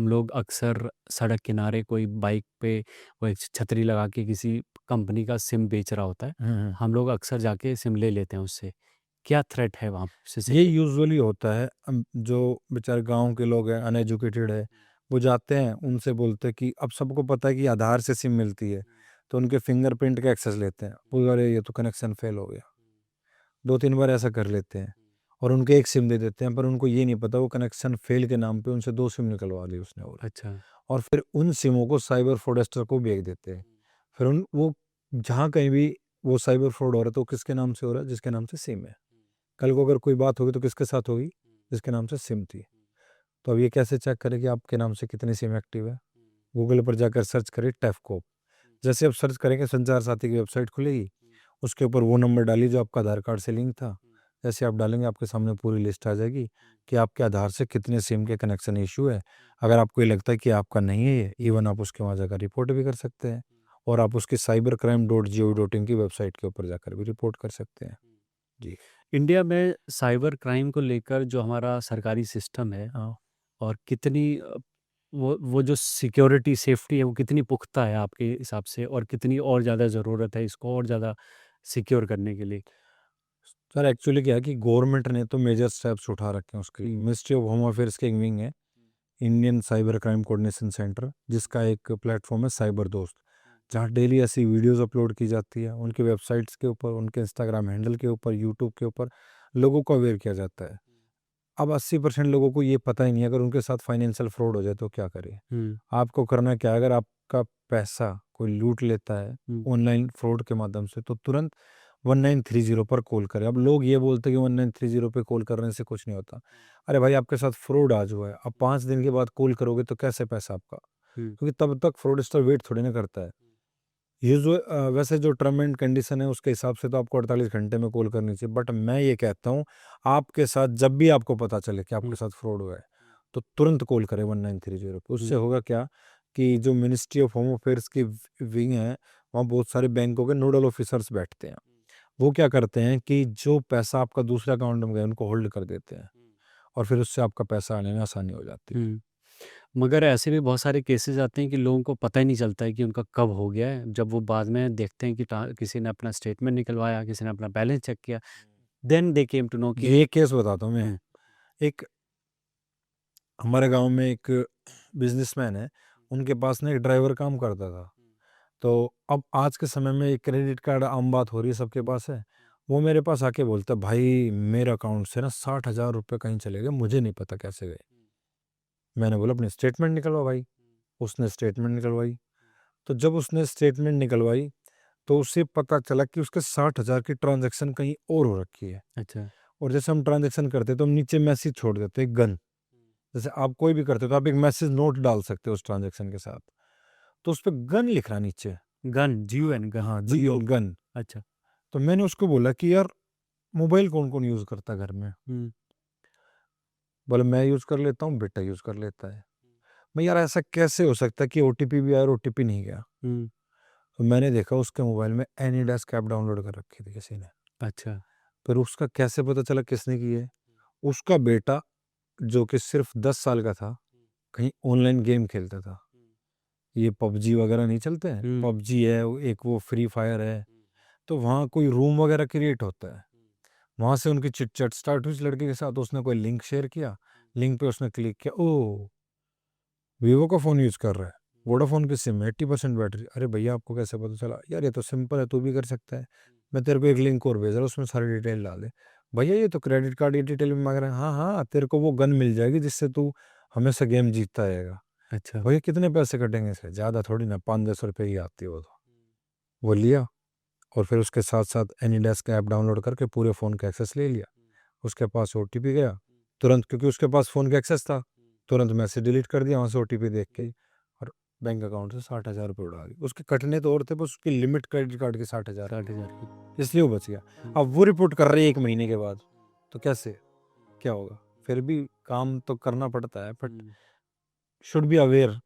हम लोग अक्सर सड़क किनारे कोई बाइक पे वो एक छतरी लगा के किसी कंपनी का सिम बेच रहा होता है। हुँ। हम लोग अक्सर जाके सिम ले लेते हैं उससे। क्या थ्रेट है वहाँ से ये सिक्योरिटी? यूजुअली होता है जो बेचारे गाँव के लोग हैं, अनएजुकेटेड है, वो जाते हैं, उनसे बोलते हैं कि अब सबको पता है कि आधार से सिम मिलती है, तो उनके फिंगरप्रिंट का एक्सेस लेते हैं। बोले अरे ये तो कनेक्शन फेल हो गया। 2-3 बार ऐसा कर लेते हैं और उनको 1 सिम दे देते हैं, पर उनको ये नहीं पता वो कनेक्शन फेल के नाम पे उनसे 2 सिम निकलवा ली उसने अच्छा। और फिर उन सिमों को साइबर फ्रॉडस्टर को बेच देते हैं। फिर उन वो जहाँ कहीं भी वो साइबर फ्रॉड हो रहा है तो किसके नाम से हो रहा है? जिसके नाम से सिम है। कल को अगर कोई बात होगी तो किसके साथ होगी? जिसके नाम से सिम थी। तो अब ये कैसे चेक करें कि आपके नाम से कितनी सिम एक्टिव है? गूगल पर जाकर सर्च करें टैफकोप। जैसे आप सर्च करेंगे संचार साथी की वेबसाइट खुलेगी, उसके ऊपर वो नंबर डालिए जो आपका आधार कार्ड से लिंक था। जैसे आप डालेंगे आपके सामने पूरी लिस्ट आ जाएगी कि आपके आधार से कितने सिम के कनेक्शन इश्यू है। अगर आपको ये लगता है कि आपका नहीं है ये, इवन आप उसके वहाँ जाकर रिपोर्ट भी कर सकते हैं और आप उसकी cybercrime.gov.in की वेबसाइट के ऊपर जाकर भी रिपोर्ट कर सकते हैं। जी। इंडिया में साइबर क्राइम को लेकर जो हमारा सरकारी सिस्टम है हाँ। और कितनी वो जो सिक्योरिटी सेफ्टी है वो कितनी पुख्ता है आपके हिसाब से, और कितनी और ज़्यादा ज़रूरत है इसको और ज़्यादा सिक्योर करने के लिए? सर एक्चुअली क्या है कि गवर्नमेंट ने तो मेजर स्टेप्स उठा रखे हैं उसके लिए। मिनिस्ट्री ऑफ होम अफेयर्स के एक विंग है, Indian cyber crime coordination centre, जिसका एक प्लेटफॉर्म है साइबर दोस्त, जहाँ डेली ऐसी वीडियोस अपलोड की जाती है उनके वेबसाइट्स के ऊपर, उनके इंस्टाग्राम हैंडल के ऊपर, यूट्यूब के ऊपर लोगों को अवेयर किया जाता है। अब 80% लोगों को ये पता ही नहीं है अगर उनके साथ फाइनेंशियल फ्रॉड हो जाए तो क्या करें। हुँ, आपको करना क्या है, अगर आपका पैसा कोई लूट लेता है हुँ, ऑनलाइन फ्रॉड के माध्यम से तो तुरंत 1930 पर कॉल करें। अब लोग ये बोलते हैं कि 1930 पे कॉल करने से कुछ नहीं होता। अरे भाई आपके साथ फ्रॉड आज हुआ है, अब 5 दिन के बाद कॉल करोगे तो कैसे पैसा आपका? हुँ, क्योंकि तब तक फ्रॉडस्टर वेट थोड़ी ना करता है। ये जो वैसे जो टर्म एंड कंडीशन है उसके हिसाब से तो आपको 48 घंटे में कॉल करनी चाहिए, बट मैं ये कहता हूँ आपके साथ जब भी आपको पता चले कि हुँ, आपके साथ फ्रॉड हुआ है तो तुरंत कॉल करें 1930 पे। हुँ, उससे होगा क्या कि जो मिनिस्ट्री ऑफ होम अफेयर्स की विंग है, वहाँ बहुत सारे बैंकों के नोडल ऑफिसर्स बैठते हैं। वो क्या करते हैं कि जो पैसा आपका दूसरे अकाउंट में गया उनको होल्ड कर देते हैं और फिर उससे आपका पैसा आने में आसानी हो जाती है। हुँ। मगर ऐसे भी बहुत सारे केसेस आते हैं कि लोगों को पता ही नहीं चलता है कि उनका कब हो गया है। जब वो बाद में देखते हैं कि किसी ने अपना स्टेटमेंट निकलवाया, किसी ने अपना बैलेंस चेक किया, then they came to know कि ये केस बताता हूँ मैं। हुँ, एक हमारे गांव में एक बिजनेसमैन है, उनके पास ना एक ड्राइवर काम करता था। तो अब आज के समय में क्रेडिट कार्ड आम बात हो रही है, सबके पास है। वो मेरे पास आके बोलता है भाई मेरे अकाउंट से ना 60,000 रुपये कहीं चले गए, मुझे नहीं पता कैसे गए। मैंने बोला अपनी स्टेटमेंट निकलवा भाई। उसने स्टेटमेंट निकलवाई। तो जब उसने स्टेटमेंट निकलवाई तो उसे पता चला कि उसके 60,000 की ट्रांजैक्शन कहीं और हो रखी है। अच्छा। और जैसे हम ट्रांजैक्शन करते हैं तो हम नीचे मैसेज छोड़ देते हैं गन। जैसे आप कोई भी करते हो तो आप एक मैसेज नोट डाल सकते हो उस ट्रांजैक्शन के साथ। तो उस पे गन लिख रहा नीचे। Gun, GUN gun. हाँ, जी गन। अच्छा। तो मैंने उसको बोला कि यार मोबाइल कौन-कौन यूज़ करता है घर में? हुँ, बोले मैं यूज़ कर लेता हूँ, बेटा यूज़ कर लेता है। मैं यार ऐसा कैसे हो सकता है कि ओटीपी भी आया और ओटीपी नहीं गया? हुँ, तो मैंने देखा उसके मोबाइल में एनीडेस्क ऐप डाउनलोड कर रखी थी किसी ने। अच्छा। फिर उसका कैसे पता चला किसने की है? उसका बेटा जो कि सिर्फ़ 10 साल का था, कहीं ऑनलाइन गेम खेलता था। ये पबजी वगैरह नहीं चलते हैं? हुँ, पबजी है, एक वो फ्री फायर है, तो वहाँ कोई रूम वगैरह क्रिएट होता है। वहाँ से उनकी चिट-चैट स्टार्ट हुई उस लड़के के साथ, उसने कोई लिंक शेयर किया, लिंक पे उसने क्लिक किया, ओह! वीवो का फ़ोन यूज़ कर रहा है, वोडाफ़ोन की सिम है, 80% बैटरी। अरे भैया आपको कैसे पता चला? यार ये तो सिंपल है, तू भी कर सकता है। मैं तेरे को एक लिंक और भेज रहा हूँ, उसमें सारी डिटेल डाल दे। भैया ये तो क्रेडिट कार्ड की डिटेल भी माँग रहा है। हाँ, हाँ, तेरे को वो गन मिल जाएगी जिससे तू हमेशा गेम जीतता रहेगा। अच्छा। भैया कितने पैसे कटेंगे इसके? ज़्यादा थोड़ी ना, 5-10 रुपए ही आती है वो तो। वो लिया और फिर उसके साथ-साथ एनीडेस्क ऐप डाउनलोड करके पूरे फ़ोन का एक्सेस ले लिया। उसके पास ओटीपी गया, तुरंत क्योंकि उसके पास फ़ोन का एक्सेस था, तुरंत मैसेज डिलीट कर दिया वहाँ से ओटीपी देख के ही और बैंक अकाउंट से 60,000 रुपए उड़ा दिए। उसके कटने तो और थे, बस उसकी लिमिट क्रेडिट कार्ड की 60,000 की 60,000 की। थी, इसलिए वो बच गया। हुँ, अब वो रिपोर्ट कर रही है 1 महीने के बाद, तो कैसे? क्या होगा? फिर भी काम तो करना पड़ता है, but hmm. Should be aware